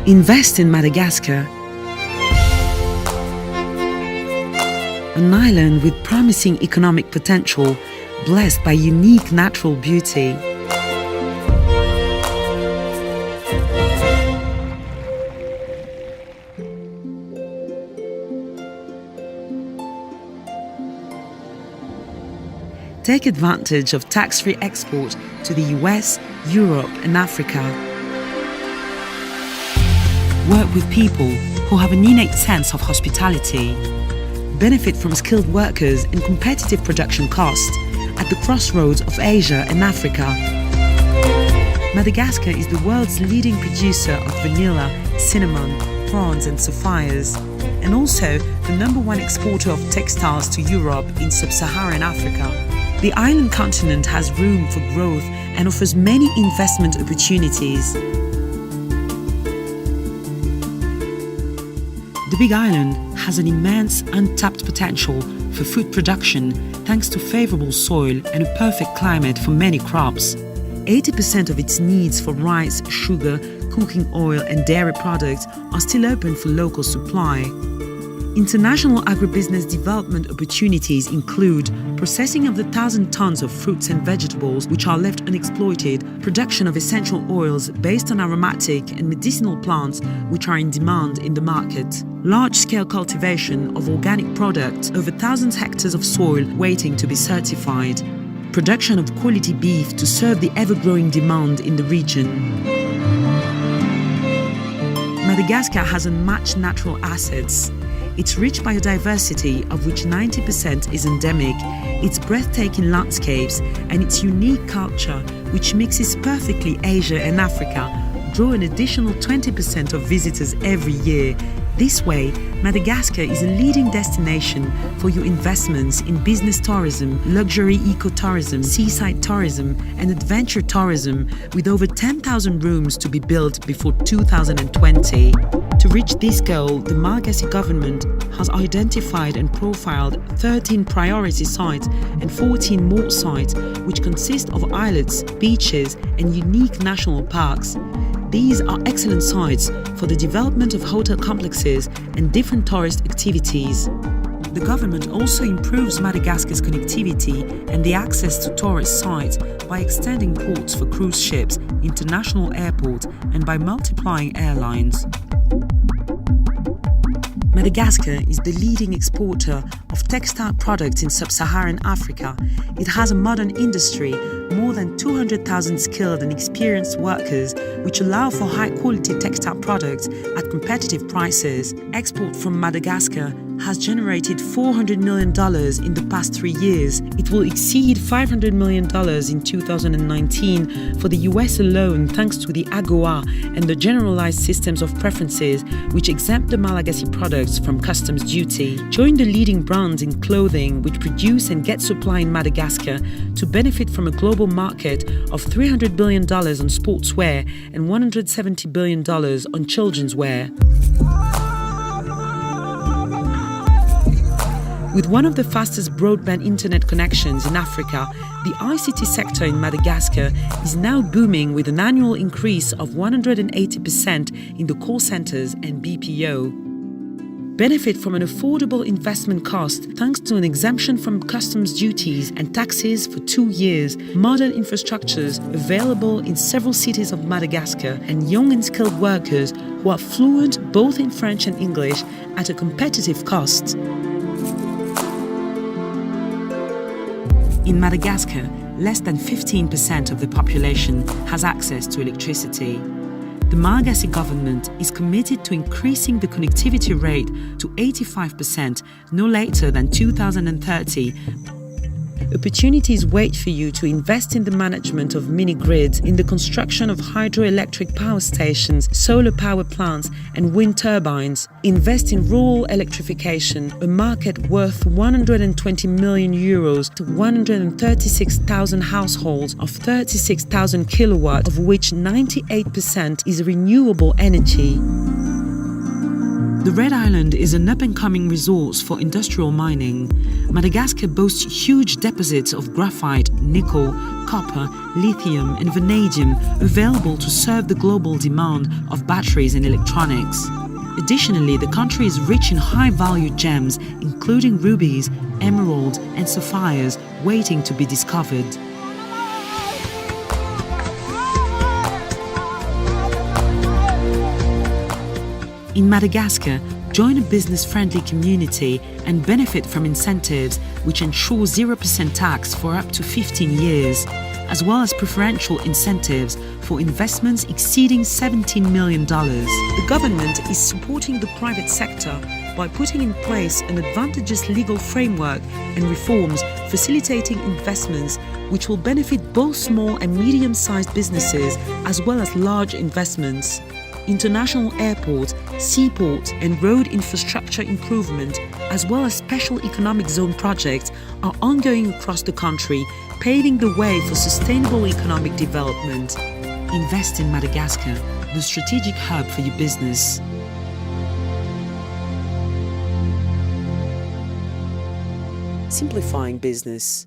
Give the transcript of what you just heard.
Invest in Madagascar, an island with promising economic potential, blessed by unique natural beauty. Take advantage of tax-free export to the US, Europe and Africa. Work with people who have an innate sense of hospitality. Benefit from skilled workers and competitive production costs at the crossroads of Asia and Africa. Madagascar is the world's leading producer of vanilla, cinnamon, prawns and sapphires, and also the #1 exporter of textiles to Europe in sub-Saharan Africa. The island continent has room for growth and offers many investment opportunities. The Big Island has an immense untapped potential for food production thanks to favorable soil and a perfect climate for many crops. 80% of its needs for rice, sugar, cooking oil and dairy products are still open for local supply. International agribusiness development opportunities include processing of the 1,000 tons of fruits and vegetables which are left unexploited, production of essential oils based on aromatic and medicinal plants which are in demand in the market, large-scale cultivation of organic products over 1,000 hectares of soil waiting to be certified, production of quality beef to serve the ever-growing demand in the region. Madagascar has unmatched natural assets. Its rich biodiversity, of which 90% is endemic, its breathtaking landscapes, and its unique culture, which mixes perfectly Asia and Africa, draw an additional 20% of visitors every year. This way, Madagascar is a leading destination for your investments in business tourism, luxury ecotourism, seaside tourism, and adventure tourism, with over 10,000 rooms to be built before 2020. To reach this goal, the Madagascar government has identified and profiled 13 priority sites and 14 more sites, which consist of islets, beaches, and unique national parks. These are excellent sites for the development of hotel complexes and different tourist activities. The government also improves Madagascar's connectivity and the access to tourist sites by extending ports for cruise ships, international airports, and by multiplying airlines. Madagascar is the leading exporter of textile products in sub-Saharan Africa. It has a modern industry, more than 200,000 skilled and experienced workers, which allow for high-quality textile products at competitive prices. Export from Madagascar has generated $400 million in the past 3 years. It will exceed $500 million in 2019 for the US alone, thanks to the AGOA and the generalized systems of preferences which exempt the Malagasy products from customs duty. Join the leading brands in clothing which produce and get supply in Madagascar to benefit from a global market of $300 billion on sportswear and $170 billion on children's wear. With one of the fastest broadband internet connections in Africa, the ICT sector in Madagascar is now booming with an annual increase of 180% in the call centers and BPO. Benefit from an affordable investment cost thanks to an exemption from customs duties and taxes for 2 years, modern infrastructures available in several cities of Madagascar, and young and skilled workers who are fluent both in French and English at a competitive cost. In Madagascar, less than 15% of the population has access to electricity. The Malagasy government is committed to increasing the connectivity rate to 85% no later than 2030. Opportunities wait for you to invest in the management of mini-grids, in the construction of hydroelectric power stations, solar power plants and wind turbines. Invest in rural electrification, a market worth €120 million to 136,000 households of 36,000 kilowatts, of which 98% is renewable energy. The Red Island is an up-and-coming resource for industrial mining. Madagascar boasts huge deposits of graphite, nickel, copper, lithium, and vanadium available to serve the global demand of batteries and electronics. Additionally, the country is rich in high-value gems, including rubies, emeralds, and sapphires waiting to be discovered. In Madagascar, join a business-friendly community and benefit from incentives which ensure 0% tax for up to 15 years, as well as preferential incentives for investments exceeding $17 million. The government is supporting the private sector by putting in place an advantageous legal framework and reforms facilitating investments which will benefit both small and medium-sized businesses as well as large investments. International airports, seaports, and road infrastructure improvement, as well as special economic zone projects, are ongoing across the country, paving the way for sustainable economic development. Invest in Madagascar, the strategic hub for your business. Simplifying business.